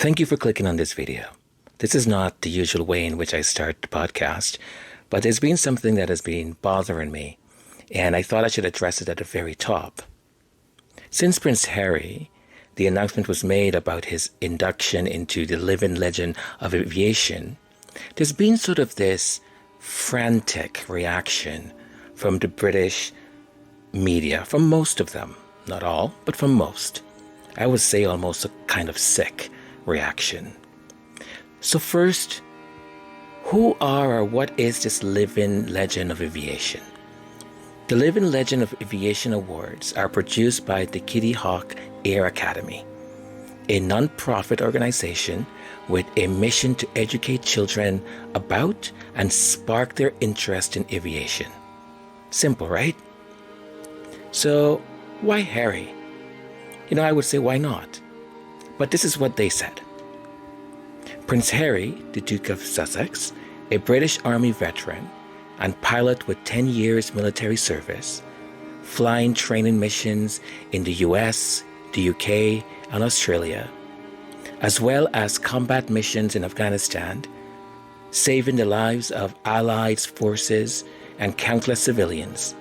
Thank you for clicking on this video. This is not the usual way in which I start the podcast, but there's been something that has been bothering me, and I thought I should address it at the very top. Since Prince Harry, the announcement was made about his induction into the living legend of aviation, there's been sort of this frantic reaction from the British media, from most of them. Not all, but from most. I would say almost a kind of sick reaction. So first, who are or what is this living legend of aviation? The Living Legend of Aviation Awards are produced by the Kitty Hawk Air Academy, a non-profit organization with a mission to educate children about and spark their interest in aviation. Simple, right? So, why Harry? I would say why not? But this is what they said. Prince Harry, the Duke of Sussex, a British Army veteran and pilot with 10 years military service, flying training missions in the US, the UK, and Australia, as well as combat missions in Afghanistan, saving the lives of Allied forces and countless civilians,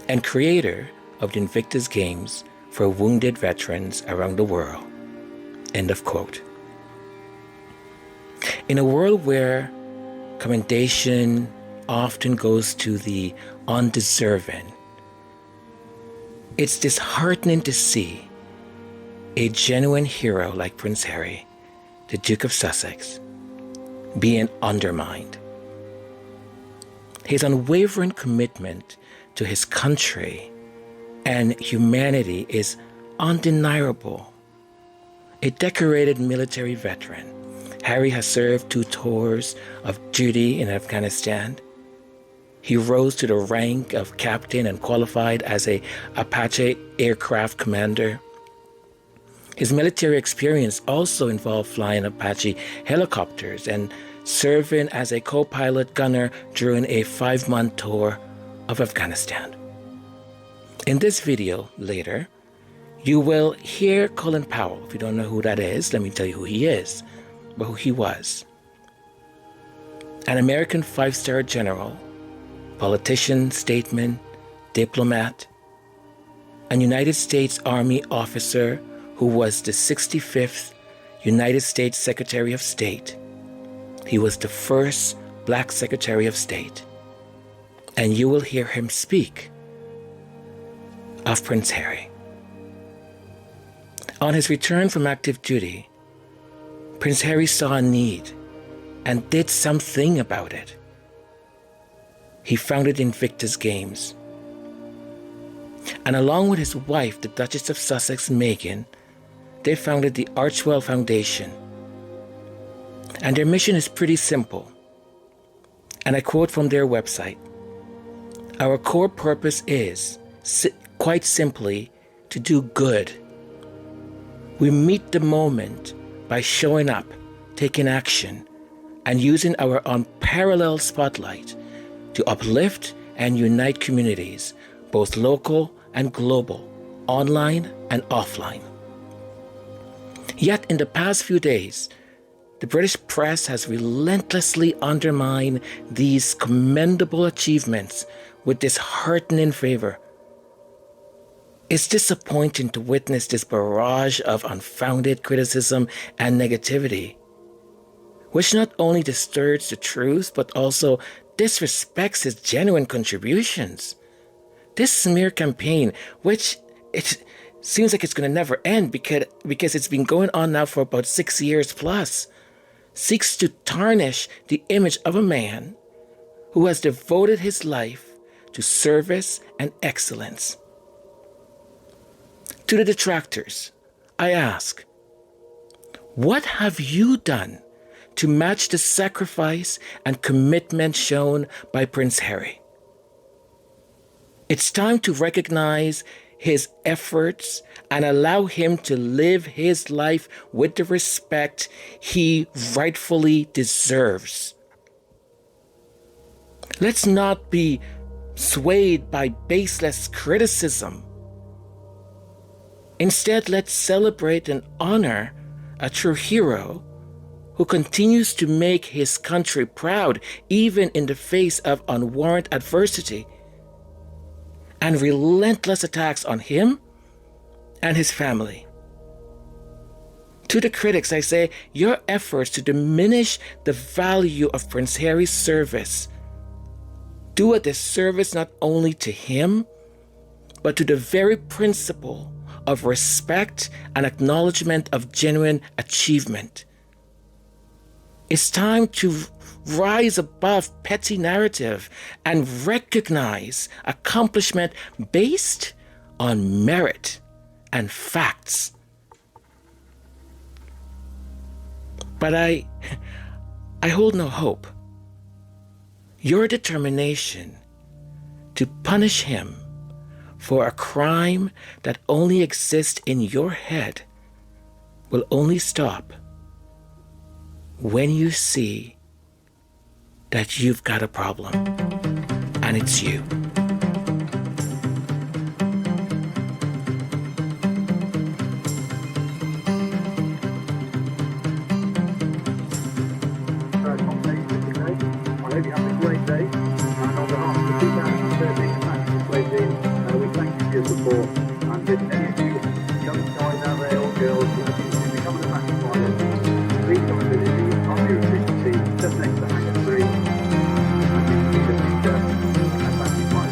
and creator of the Invictus Games for wounded veterans around the world. End of quote. In a world where commendation often goes to the undeserving, it's disheartening to see a genuine hero like Prince Harry, the Duke of Sussex, being undermined. His unwavering commitment to his country and humanity is undeniable. A decorated military veteran, Harry has served 2 tours of duty in Afghanistan. He rose to the rank of captain and qualified as an Apache aircraft commander. His military experience also involved flying Apache helicopters and serving as a co-pilot gunner during a 5-month tour of Afghanistan. In this video later, you will hear Colin Powell. If you don't know who that is, let me tell you who he is, but who he was. An American 5-star general, politician, statesman, diplomat, an United States Army officer who was the 65th United States Secretary of State. He was the first Black Secretary of State. And you will hear him speak of Prince Harry. On his return from active duty, Prince Harry saw a need and did something about it. He founded Invictus Games. And along with his wife, the Duchess of Sussex, Meghan, they founded the Archwell Foundation. And their mission is pretty simple. And I quote from their website, "Our core purpose is, quite simply, to do good. We meet the moment by showing up, taking action, and using our unparalleled spotlight to uplift and unite communities, both local and global, online and offline." Yet in the past few days, the British press has relentlessly undermined these commendable achievements with disheartening favor. It's disappointing to witness this barrage of unfounded criticism and negativity, which not only distorts the truth, but also disrespects his genuine contributions. This smear campaign, which it seems like it's going to never end because it's been going on now for about 6 years plus, seeks to tarnish the image of a man who has devoted his life to service and excellence. To the detractors, I ask, what have you done to match the sacrifice and commitment shown by Prince Harry? It's time to recognize his efforts and allow him to live his life with the respect he rightfully deserves. Let's not be swayed by baseless criticism. Instead, let's celebrate and honor a true hero who continues to make his country proud even in the face of unwarranted adversity and relentless attacks on him and his family. To the critics, I say, your efforts to diminish the value of Prince Harry's service do a disservice not only to him, but to the very principle of respect and acknowledgement of genuine achievement. It's time to rise above petty narrative and recognize accomplishment based on merit and facts. But I hold no hope. Your determination to punish him for a crime that only exists in your head will only stop when you see that you've got a problem, and it's you. I hope you have a great day, and on behalf of the 2013 National Play team, we thank you for your support. And if any of you young guys out there or girls who are thinking of becoming a match pilot, please come and visit me on the efficiency just next to Hangar 3. I think you need a future and match pilot.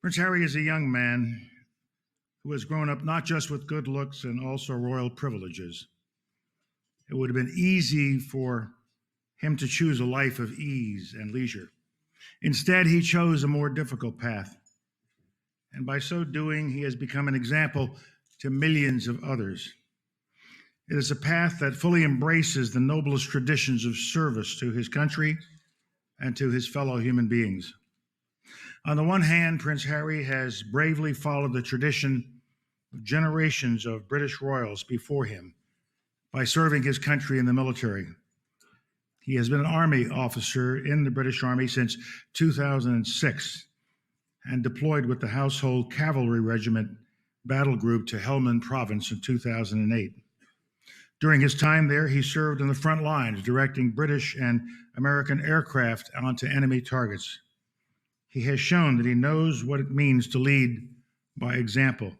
Prince Harry is a young man who has grown up not just with good looks and also royal privileges. It would have been easy for him to choose a life of ease and leisure. Instead, he chose a more difficult path. And by so doing, he has become an example to millions of others. It is a path that fully embraces the noblest traditions of service to his country and to his fellow human beings. On the one hand, Prince Harry has bravely followed the tradition of generations of British royals before him by serving his country in the military. He has been an Army officer in the British Army since 2006 and deployed with the Household Cavalry Regiment Battle Group to Helmand Province in 2008. During his time there, he served in the front lines, directing British and American aircraft onto enemy targets. He has shown that he knows what it means to lead by example,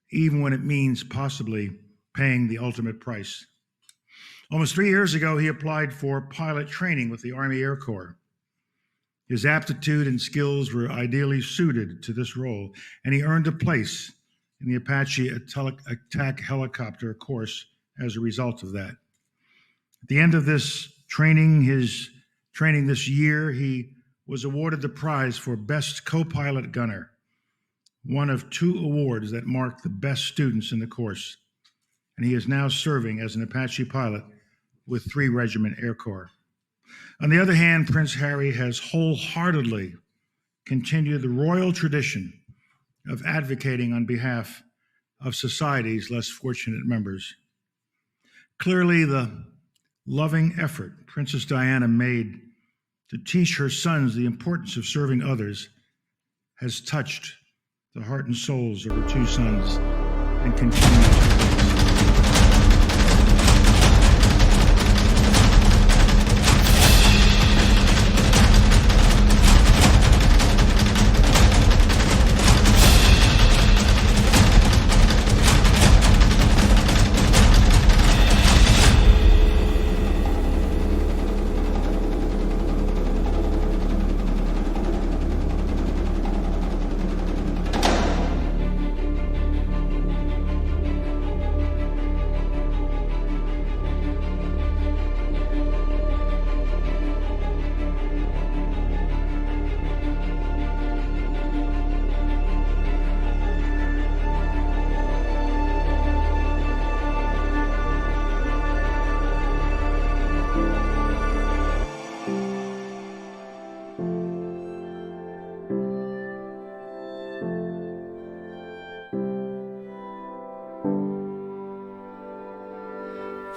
even when it means possibly paying the ultimate price. Almost 3 years ago, he applied for pilot training with the Army Air Corps. His aptitude and skills were ideally suited to this role, and he earned a place in the Apache attack helicopter course as a result of that. At the end of this training, this year, he was awarded the prize for Best Co-Pilot Gunner, one of 2 awards that marked the best students in the course. And he is now serving as an Apache pilot with 3 Regiment Air Corps. On the other hand, Prince Harry has wholeheartedly continued the royal tradition of advocating on behalf of society's less fortunate members. Clearly, the loving effort Princess Diana made to teach her sons the importance of serving others has touched the heart and souls of her 2 sons and continues to do so.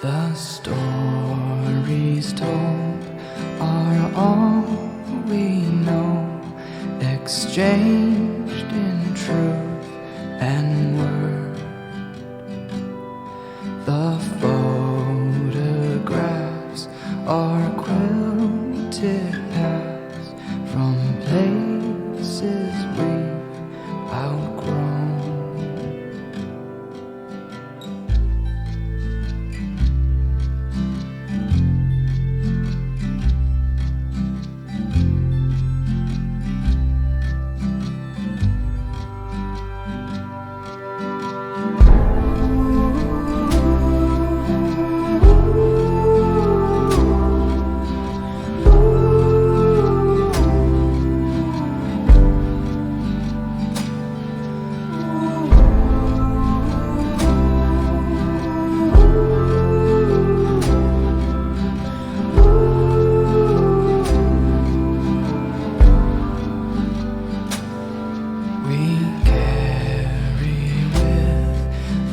The stories told are all we know, exchanged in truth and word. The photographs are quilted paths from places we've outgrown.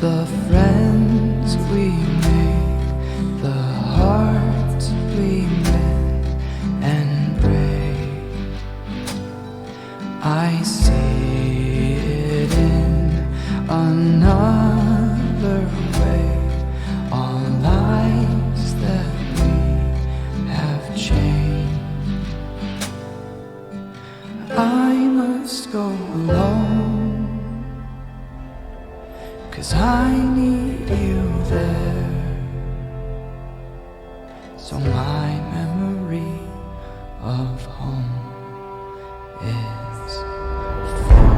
The friends we made, the hearts we mend and break. I see it in another way, all lives that we have changed. I must go alone, 'cause I need you there, so my memory of home is full.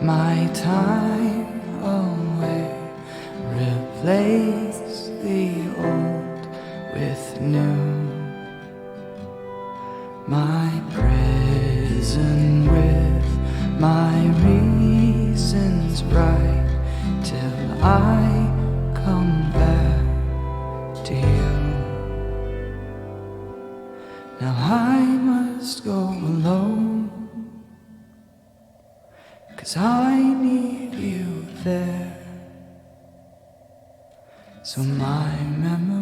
my time away, replace the old with new, my prison with my reasons bright, till I come back to you. Now I must go alone, 'cause I need you there, so my memory